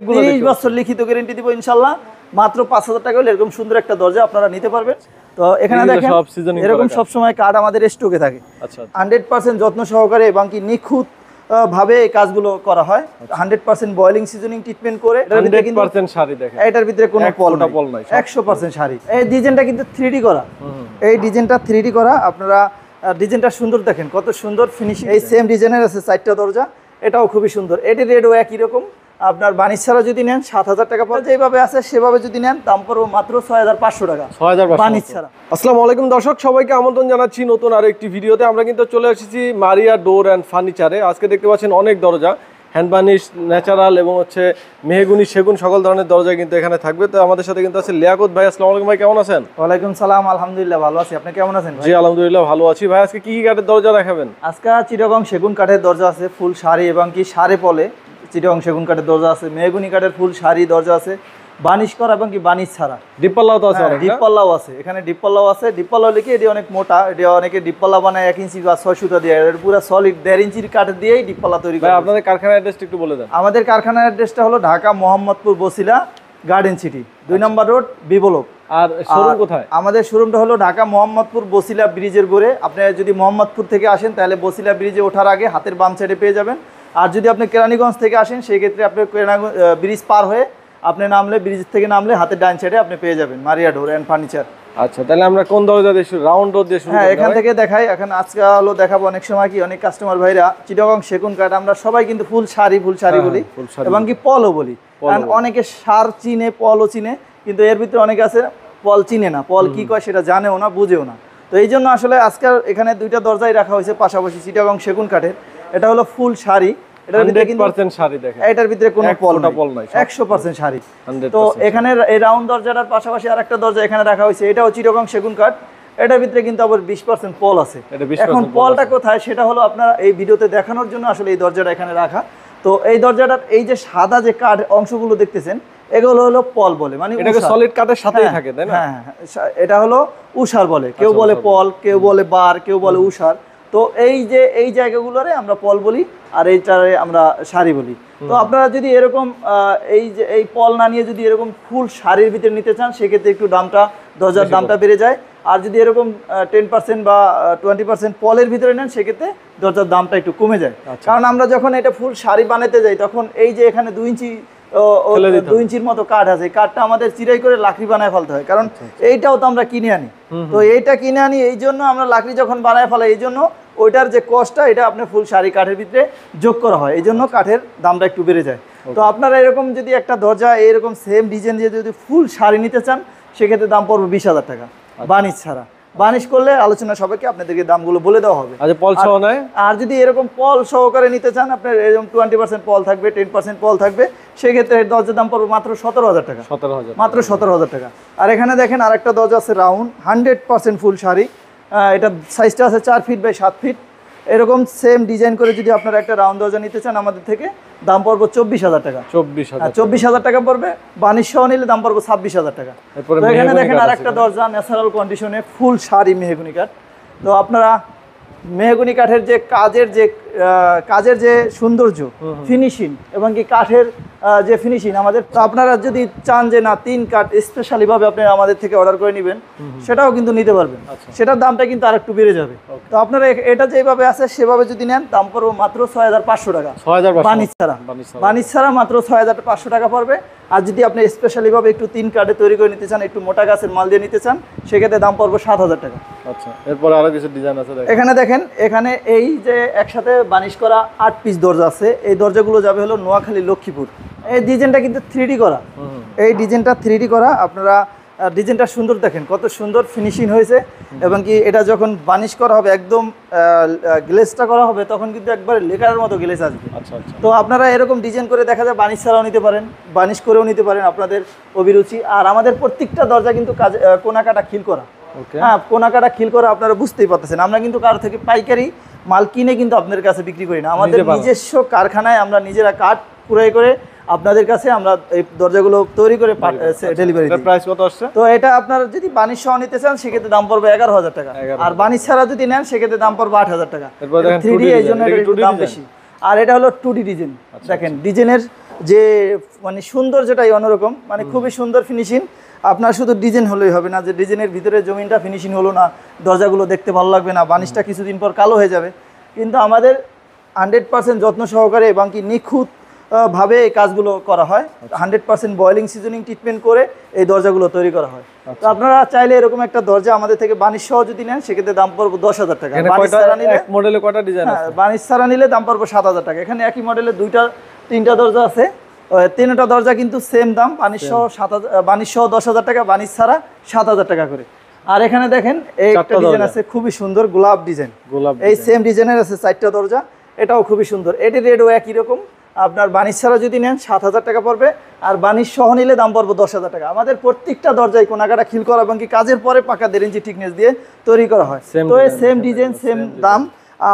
30 বছর লিখিত গ্যারান্টি দিব ইনশাআল্লাহ। মাত্র 5000 টাকা হলে এরকম সুন্দর একটা দরজা আপনারা নিতে পারবেন। তো এখানে দেখেন এরকম সব সময় কাঠ আমাদের স্টকে থাকে। আচ্ছা 100% যত্ন সহকারে এবং কি নিখুঁত ভাবে এই কাজগুলো করা হয়। 100% বয়েলিং সিজনিং ট্রিটমেন্ট করে এটার ভিতরে কিন্তু 100% শাড়ি দেখেন, এটার ভিতরে কোনো পল নাই 100% শাড়ি। এই ডিজাইনটা কিন্তু 3D করা, এই ডিজাইনটা 3D করা। আপনারা ডিজাইনটা সুন্দর দেখেন, কত সুন্দর ফিনিশিং। এই সেম ডিজাইনের আছে 4টা দরজা, এটাও খুবই সুন্দর। এটির রেটও একই রকম। আপনার বানিশ ছাড়া যদি নেন 7000 টাকা পড়বে, যেভাবে আছে সেভাবে যদি নেন দাম পড়বে মাত্র 6500 টাকা বানিশ ছাড়া। আসসালামু আলাইকুম দর্শক, সবাইকে আমন্ত্রণ জানাচ্ছি নতুন আরো একটি ভিডিওতে। আমরা কিন্তু চলে এসেছি মারিয়া ডোর অ্যান্ড ফার্নিচারে। আজকে দেখতে পাচ্ছেন অনেক দরজা, হ্যান্ড বার্নিশ, ন্যাচারাল এবং হচ্ছে মেহগুনি, সেগুন, সকল ধরনের দরজা কিন্তু এখানে থাকবে। তো আমাদের সাথে কিন্তু আছে লিয়াকত ভাই। আসসালামু আলাইকুম ভাই, কেমন আছেন? ওয়ালাইকুম সালাম, আলহামদুলিল্লাহ ভালো আছি। আপনি কেমন আছেন? জি আলহামদুলিল্লাহ ভালো আছি। ভাই আজকে কি কি কাঠের দরজা দেখাবেন? আজকে চিটাগং সেগুন কাঠের দরজা আছে, ফুল শাড়ি এবং কি সারে পলে। চিটাগং সেগুন কাঠের দরজা আছে, মেহগুনি কাঠের ফুল শাড়ি দরজা আছে, বানিশ করা এবং কি বানিশ ছাড়া। ডিপপাল্লাও তো আছে, ডিপ পাল্লাও আছে। এখানে ডিপ পাল্লাও আছে। ডিপ পাল্লাও লিখে এটি অনেক মোটা, এটি অনেকে ডিপ পাল্লা বানায় 1 ইঞ্চি বা 6 সুতা দিয়ে। এর পুরো সলিড 1.5 ইঞ্চির কাঠ দিয়েই ডিপ পাল্লা তৈরি করে। আপনাদের কারখানার অ্যাড্রেসটা একটু বলে দেন। আমাদের কারখানার অ্যাড্রেসটা হলো ঢাকা মোহাম্মদপুর বসিলা গার্ডেন সিটি 2 নম্বর রোড বিবলক। আর শোরুম কোথায়? আমাদের শোরুমটা হলো ঢাকা মোহাম্মদপুর বসিলা ব্রিজের গোড়ে। আপনি যদি মোহাম্মদপুর থেকে আসেন তাহলে বসিলা ব্রিজে ওঠার আগে হাতের বাম সাইডে পেয়ে যাবেন। আর যদি আপনি কেরানীগঞ্জ থেকে আসেন সেই ক্ষেত্রে আপনি কেরানীগঞ্জ ব্রিজ পার হয়ে আপনি নামলে, ব্রিজ থেকে নামলে হাতের ডান সাইডে আপনি পেয়ে যাবেন মারিয়া ডোর অ্যান্ড ফার্নিচার। আচ্ছা, তাহলে আমরা কোন দরজা দিয়ে শুরু? রাউন্ড ডোর দিয়ে শুরু? হ্যাঁ, এখান থেকে দেখাই। এখন আজকে হলো দেখাবো। অনেক সময় কি অনেক কাস্টমার ভাইরা চিটাগং সেগুন কাঠ, আমরা সবাই কিন্তু ফুল শাড়ি বলি এবং কি পলও বলি। কারণ অনেকে সার চিনে, পলও চিনে, কিন্তু এর ভিতরে অনেকে আছে পল চিনে না, পল কি কয় সেটা জানেও না, বুঝেও না। তো এই জন্য আসলে আজকাল এখানে 2টা দরজাই রাখা হয়েছে পাশাপাশি চিটাগং সেগুন কাঠের। এটা হলো ফুল শাড়ি, এটার ভিতরে কিন্তু 100% শাড়ি দেখেন, এটার ভিতরে কোনো পল নাই, 100% শাড়ি। তো এখানে এই রাউন্ড দরজাটার পাশাপাশি আরেকটা দরজা এখানে রাখা হয়েছে, এটাও চিটাগং সেগুন কাঠ। এটার ভিতরে কিন্তু আবার 20% পল আছে। এখন পলটা কোথায় সেটা হলো আপনারা এই ভিডিওতে দেখানোর জন্য আসলে এই দরজাটা এখানে রাখা। তো এই দরজাটার এই যে সাদা যে কাঠ অংশগুলো দেখতেছেন এগুলো হলো পল বলে, মানে এটাকে সলিড কাঠের সাথেই থাকে, তাই না? হ্যাঁ, এটা হলো উষার বলে, কেউ বলে পল, কেউ বলে বার, কেউ বলে উষার। তো এই যে এই জায়গাগুলোরে আমরা পল বলি আর এইটারে আমরা শাড়ি বলি। তো আপনারা যদি এরকম এই যে এই পল না নিয়ে যদি এরকম ফুল শাড়ির ভিতরে নিতে চান সেক্ষেত্রে একটু দরজার দামটা বেড়ে যায়। আর যদি এরকম 10% বা 20% পলের ভিতরে নেন সেক্ষেত্রে দরজার দামটা একটু কমে যায়। কারণ আমরা যখন এটা ফুল শাড়ি বানাতে যাই তখন এই যে এখানে 2 ইঞ্চি 2 ইঞ্চির মতো কাঠ আছে, কাঠটা আমাদের চিরাই করে লাকড়ি বানায় ফেলতে হয়। কারণ এইটাও তো আমরা কিনে আনি। তো এইটা কিনে আনি এই জন্য আমরা লাকড়ি যখন বানায় ফেলাই এই জন্য ওইটার যে কস্টটা এটা আপনার ফুল শাড়ি কাঠের ভিতরে যোগ করা হয়, এই জন্য কাঠের দামটা একটু বেড়ে যায়। তো আপনারা এরকম যদি একটা দরজা এরকম সেম ডিজাইন দিয়ে যদি ফুল শাড়ি নিতে চান সেক্ষেত্রে দাম পড়বে 20000 টাকা বানিশ ছাড়া। বানিশ করলে আলোচনা সবাইকে আপনাদেরকে দামগুলো বলে দেওয়া হবে। আর যদি এরকম পল সহকারে নিতে চান আপনার এরকম 20% পল থাকবে, 10% পল থাকবে, সেক্ষেত্রে দরজার দাম পড়বে মাত্র 17000 টাকা, মাত্র 17000 টাকা। আর এখানে দেখেন আরেকটা দরজা আছে রাউন্ড 100% ফুল শাড়ি। এটা সাইজটা আছে 4 ফিট বাই 7 ফিট। এরকম সেম ডিজাইন করে যদি আপনারা একটা রাউন্ড দরজা নিতে চান আমাদের থেকে দাম পড়বে 24000 টাকা। 24000 টাকা পড়বে। বানিশ সহ নিলে দাম পড়বে 26000 টাকা। তো এখানে দেখেন আরেকটা দরজা ন্যাচারাল কন্ডিশনে ফুল শাড়ি মেহগুনি কাঠ। তো আপনারা মেহগুনি কাঠের যে কাজের যে সৌন্দর্য, ফিনিশিং এবং কি কাঠের যে ফিনিশিং আমাদের, তো আপনারা যদি চান যে না 3 কাঠ স্পেশালি ভাবে আপনারা আমাদের থেকে অর্ডার করে নেবেন সেটাও কিন্তু নিতে পারবেন। সেটার দামটা কিন্তু আরেকটু বেড়ে যাবে। তো আপনারা এটা যেভাবে আছে সেভাবে যদি নেন দাম পড়বে মাত্র 6500 টাকা বানিশ ছাড়া মাত্র 6500 টাকা পড়বে। আর যদি আপনি স্পেশালি ভাবে একটু 3 কাঠে তৈরি করে নিতে চান, একটু মোটা গাছের মাল দিয়ে নিতে চান সেক্ষেত্রে দাম পড়বে 7000 টাকা। আচ্ছা, এরপর আরো কিছু ডিজাইন আছে এখানে দেখেন। এখানে এই যে একসাথে বানিশ করা 8 পিস দরজা আছে, এই দরজাগুলো যাবে হলো নোয়াখালী লক্ষ্মীপুর। এই ডিজাইনটা কিন্তু 3D করা, এই ডিজাইনটা 3D করা। আপনারা ডিজাইনটা সুন্দর দেখেন, কত সুন্দর ফিনিশিং হয়েছে। এবং কি এটা যখন বানিশ করা হবে একদম গ্লেজটা করা হবে তখন কিন্তু একবারে লেকারের মতো গ্লেজ আসবে। তো আপনারা এরকম ডিজাইন করে দেখা যায় বানিশ ছাড়াও নিতে পারেন, বানিশ করেও নিতে পারেন, আপনাদের অভিরুচি। আর আমাদের প্রত্যেকটা দরজা কিন্তু কোনাকাটা খিল করা। হ্যাঁ, কোনাকাটা খিল করা। আপনারা বুঝতেই পারতেছেন আমরা কিন্তু কারো থেকে পাইকারি মাল কিনে কিন্তু আপনাদের কাছে বিক্রি করি না। আমাদের নিজস্ব কারখানায় আমরা নিজেরা কাঠ কুড়াই করে আপনাদের কাছে আমরা এই দরজাগুলো তৈরি করে ডেলিভারি দিই। প্রাইস কত আসছে? তো এটা আপনারা যদি বানিশ সহ নিতে চান সেক্ষেত্রে দাম পড়বে 11000 টাকা। আর বানিশ ছাড়া যদি নেন সেক্ষেত্রে দাম পড়বে 8000 টাকা। 3D এই জন্য একটু দাম বেশি। আর এটা হলো 2D ডিজাইন। দেখেন ডিজাইনের যে মানে সৌন্দর্যটাই অন্যরকম, মানে খুবই সুন্দর ফিনিশিং। আপনার শুধু ডিজাইন হলেই হবে না, যে ডিজাইনের ভিতরে জমিনটা ফিনিশিং হলো না, দরজাগুলো দেখতে ভালো লাগবে না, বানিশটা কিছুদিন পর কালো হয়ে যাবে। কিন্তু আমাদের 100% যত্ন সহকারে এবং কি নিখুঁত ভাবে এই কাজগুলো করা হয়। 100% বয়েলিং সিজনিং ট্রিটমেন্ট করে এই দরজাগুলো তৈরি করা হয়। তো আপনারা চাইলে এরকম একটা দরজা আমাদের থেকে বানিশ সহ যদি নেন, সেক্ষেত্রে দাম পড়বে 10,000 টাকা। বানিশ ছাড়া নিলে এক মডেলে কয়টা ডিজাইন আছে? বানিশ ছাড়া নিলে দাম পড়বে 7,000 টাকা। এখানে একই মডেলে 3টা দরজা আছে, 3টা দরজা কিন্তু সেম দাম, বানিশ সহ 10,000 টাকা, বানিশ ছাড়া 7,000 টাকা করে। আর এখানে দেখেন এই একটা ডিজাইন আছে খুবই সুন্দর, গোলাপ ডিজাইন। এই সেম ডিজাইনের আছে 4টা দরজা, এটাও খুবই সুন্দর। এটির রেটও একই রকম। আপনার বানিশ ছাড়া যদি নেন 7,000 টাকা পড়বে, আর বানিশ সহ নিলে দাম পড়বে 10,000 টাকা। আমাদের প্রত্যেকটা দরজায় কোনাকাটা খিল করা এবং কি কাজের পরে পাকা 1.5 ইঞ্চি থিকনেস দিয়ে তৈরি করা হয়। তো এই সেম ডিজাইন সেম দাম।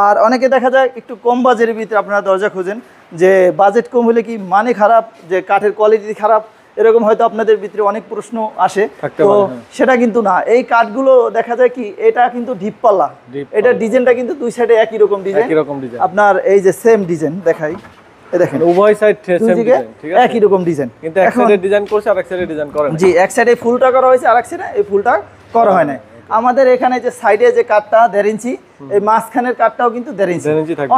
আর অনেকে দেখা যায় একটু কম বাজেটের ভিতরে আপনারা দরজা খোঁজেন, যে বাজেট কম হলে কি মানে খারাপ, যে কাঠের কোয়ালিটি খারাপ, এরকম হয়তো আপনাদের ভিতরে অনেক প্রশ্ন আসে। তো সেটা কিন্তু না, এই কাঠগুলো দেখা যায় কি এটা কিন্তু ডিপ পাল্লা, এটা ডিজাইনটা কিন্তু দুই সাইডে একই রকম ডিজাইন। আপনার এই যে সেম ডিজাইন দেখাই, দেখেন উভয় সাইড সেম ডিজাইন, ঠিক আছে, একই রকম ডিজাইন। কিন্তু এক সাইডে ডিজাইন করছে আর এক সাইডে ডিজাইন করা না। জি, এক সাইডে ফুলটা করা হয়েছে আর এক সাইডে এই ফুলটা করা হয় না। আমাদের এখানে যে সাইডে যে কাঠটা 1.5 ইঞ্চি, এই মাঝখানের কাঠটাও কিন্তু 1.5 ইঞ্চি।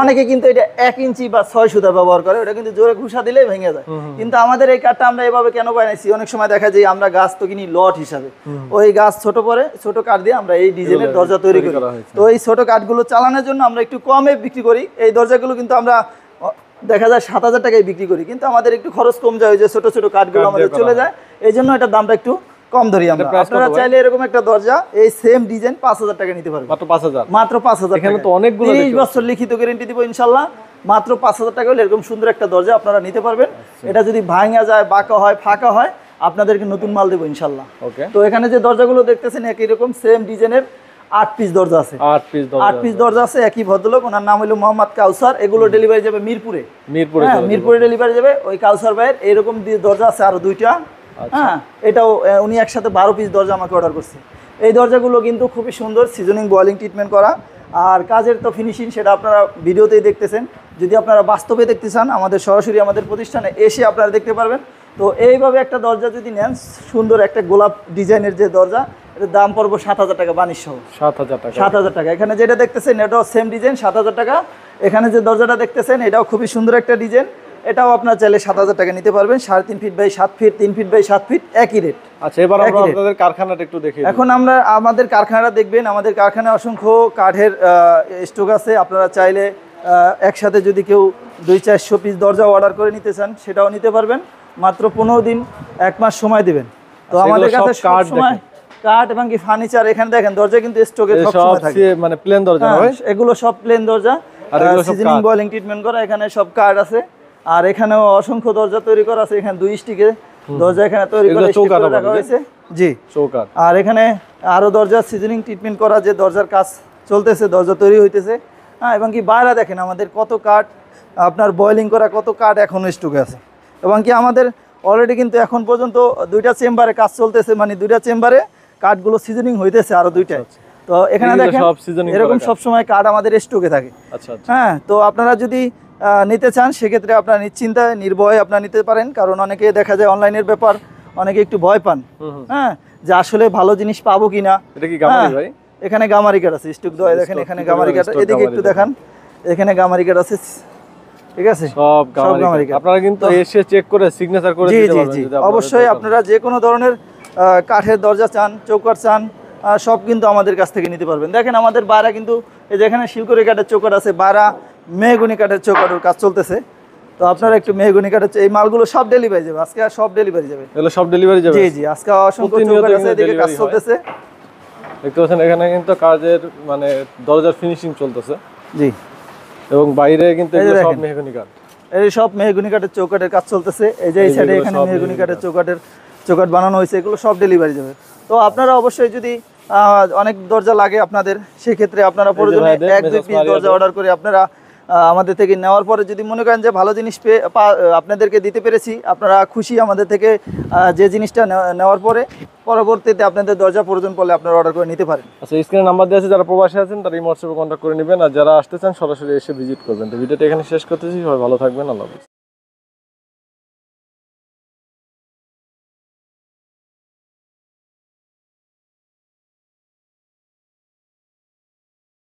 অনেকে কিন্তু এটা 1 ইঞ্চি বা 6 সুতা ব্যবহার করে, ওটা কিন্তু জোরে ঘুষা দিলেই ভেঙে যায়। কিন্তু আমাদের এই কাঠটা আমরা এভাবে কেন বানাইছি, অনেক সময় দেখা যায় আমরা গাছ তো কিনি লট হিসাবে, ওই গাছ ছোট পরে ছোট কাঠ দিয়ে আমরা এই ডিজাইনের দরজা তৈরি করি। তো এই ছোট কাঠগুলো চালানোর জন্য আমরা একটু কমে বিক্রি করি। এই দরজাগুলো কিন্তু আমরা দেখা যায় 7,000 টাকায় বিক্রি করি, কিন্তু আমাদের একটু খরচ কম যায়, ওই যে ছোট ছোট কাঠগুলো আমাদের চলে যায়, এই জন্য এটার দামটা একটু কম ধরি আমরা। আপনারা চাইলে এরকম একটা দরজা এই সেম ডিজাইন 5,000 টাকা নিতে পারবেন। মাত্র 5,000। এখানে তো অনেকগুলো 30 বছর লিখিত গ্যারান্টি দিব ইনশাআল্লাহ। মাত্র 5,000 টাকা হলে এরকম সুন্দর একটা দরজা আপনারা নিতে পারবেন। এটা যদি ভাঙা যায়, বাঁকা হয়, ফাঁকা হয়, আপনাদেরকে নতুন মাল দেবো ইনশাআল্লাহ। তো এখানে যে দরজাগুলো দেখতেছেন একই রকম সেম ডিজাইনের 8 পিস দরজা আছে। 8 পিস দরজা আছে। একই ভদ্রলোক, ওনার নাম হলো মোহাম্মদ কাউসার। এগুলো ডেলিভারি যাবে মিরপুরে। মিরপুরে ডেলিভারি যাবে ওই কাউসার ভাইয়ের। এরকম দরজা আছে আরো 2টা। হ্যাঁ, এটাও উনি একসাথে 12 পিস দরজা আমাকে অর্ডার করছে। এই দরজাগুলো কিন্তু খুবই সুন্দর, সিজনিং বয়েলিং ট্রিটমেন্ট করা। আর কাজের তো ফিনিশিং সেটা আপনারা ভিডিওতেই দেখতেছেন। যদি আপনারা বাস্তবে দেখতে চান, আমাদের সরাসরি আমাদের প্রতিষ্ঠানে এসে আপনারা দেখতে পারবেন। তো এইভাবে একটা দরজা যদি নেন, সুন্দর একটা গোলাপ ডিজাইনের যে দরজা, এটার দাম পড়বে 7,000 টাকা বানিশ সহ। 7,000 টাকা। এখানে যেটা দেখতেছেন এটাও সেম ডিজাইন, 7,000 টাকা। এখানে যে দরজাটা দেখতেছেন এটাও খুবই সুন্দর একটা ডিজাইন, এটাও আপনার চাইলে 7,000 টাকা নিতে পারবেন। 3.5 feet by 7 feet, 3 feet by 7 feet, একই রেট। আচ্ছা, এবার আমরা আপনাদের কারখানাটা একটু দেখি। এখন আমরা আমাদের কারখানাটা দেখবেন। আমাদের কারখানায় অসংখ্য কাঠের স্টক আছে। আপনারা চাইলে একসাথে যদি কেউ 200-400 পিস দরজা অর্ডার করে নিতে চান, সেটাও নিতে পারবেন। মাত্র 15 দিন 1 মাস সময় দিবেন। তো আমাদের কাছে সব সময় কাঠ এবং কি ফার্নিচার, এখানে দেখেন দরজা কিন্তু স্টকে সব সময় থাকে, মানে প্লেন দরজা নয়, এগুলো সব প্লেন দরজা, সিজনিং বয়েলিং ট্রিটমেন্ট করা। এখানে সব কাঠ আছে। আর এখানেও অসংখ্য দরজা তৈরি করা আছে। এখানে 2 স্টিকের দরজা এখানে তৈরি করে রাখা হয়েছে। জি, চৌকাঠ। আর এখানে আরো দরজা সিজনিং ট্রিটমেন্ট করা, যে দরজার কাজ চলতেছে, দরজা তৈরি হইতেছে। হ্যাঁ, এবং কি বাইরে দেখেন আমাদের কত কাঠ, আপনার বয়েলিং করা কত কাঠ এখনো স্টকে আছে। এবং কি আমাদের অলরেডি কিন্তু এখন পর্যন্ত 2টা চেম্বারে কাজ চলতেছে, মানে 2টা চেম্বারে কাঠগুলো সিজনিং হইতেছে, আরো 2টায়। তো এখানে দেখেন এরকম সবসময় কাঠ আমাদের স্টকে থাকে। হ্যাঁ, তো আপনারা যদি নিতে চান, সেক্ষেত্রে আপনারা নিশ্চিন্তায় নির্ভয়ে আপনারা নিতে পারেন। কারণ অনেকে দেখা যায় অনলাইনের ব্যাপার, অনেকে একটু ভয় পান, হ্যাঁ, যে আসলে ভালো জিনিস পাবো কিনা। এখানে গামারি কাঠ আছে স্টক দেওয়া, দেখেন এখানে গামারি কাঠ। এদিকে একটু দেখান, এখানে গামারি কাঠ আছে, ঠিক আছে, সব গামারি কাঠ। আপনারা কিন্তু এসে চেক করে সিগনেচার করে দিতে পারবেন। জি, অবশ্যই। আপনারা যে কোনো ধরনের কাঠের দরজা চান, চৌকাঠ চান, সব কিন্তু আমাদের কাছ থেকে নিতে পারবেন। দেখেন আমাদের বাইরে কিন্তু এই যেখানে শিলকড়ি কাঠের চৌকাঠ আছে, বাইরে মেহগনি কাঠের চৌকাঠের কাজ চলতেছে। তো আপনারা একটু মেহগনি কাঠের, এই মালগুলো সব ডেলিভারি যাবে আজকে, আর সব ডেলিভারি যাবে। এগুলো সব ডেলিভারি যাবে? জি, আজকে অসংখ্য চৌকাঠ আছে, এদিকে কাজ চলতেছে। দেখতে পাচ্ছেন এখানে কিন্তু কাজের মানে দরজার ফিনিশিং চলতেছে। জি, এবং বাইরে কিন্তু এগুলো সব মেহগনি কাঠ, এই সব মেহগনি কাঠের চৌকাঠের কাজ চলতেছে। এই যে এই সাইডে এখানে মেহগনি কাঠের চৌকাঠ বানানো হয়েছে, এগুলো সব ডেলিভারি যাবে। তো আপনারা অবশ্যই যদি অনেক দরজা লাগে আপনাদের, সেক্ষেত্রে আপনারা প্রয়োজনে 1-2 পিস দরজা অর্ডার করে আপনারা আমাদের থেকে নেওয়ার পরে যদি মনে করেন যে ভালো জিনিস আপনাদেরকে দিতে পেরেছি, আপনারা খুশি আমাদের থেকে যে জিনিসটা নেওয়ার পরে, পরবর্তীতে আপনাদের দরজা প্রয়োজন পড়লে আপনারা অর্ডার করে নিতে পারেন। আচ্ছা, স্ক্রিনে নাম্বার দেওয়া আছে, যারা প্রবাসী আছেন তারা এই হোয়াটসঅ্যাপে কন্ট্যাক্ট করে নেবেন, আর যারা আসতে চান সরাসরি এসে ভিজিট করবেন। তো ভিডিওটা এখানে শেষ করতেছি। সবাই ভালো থাকবেন, আল্লাহ হাফেজ।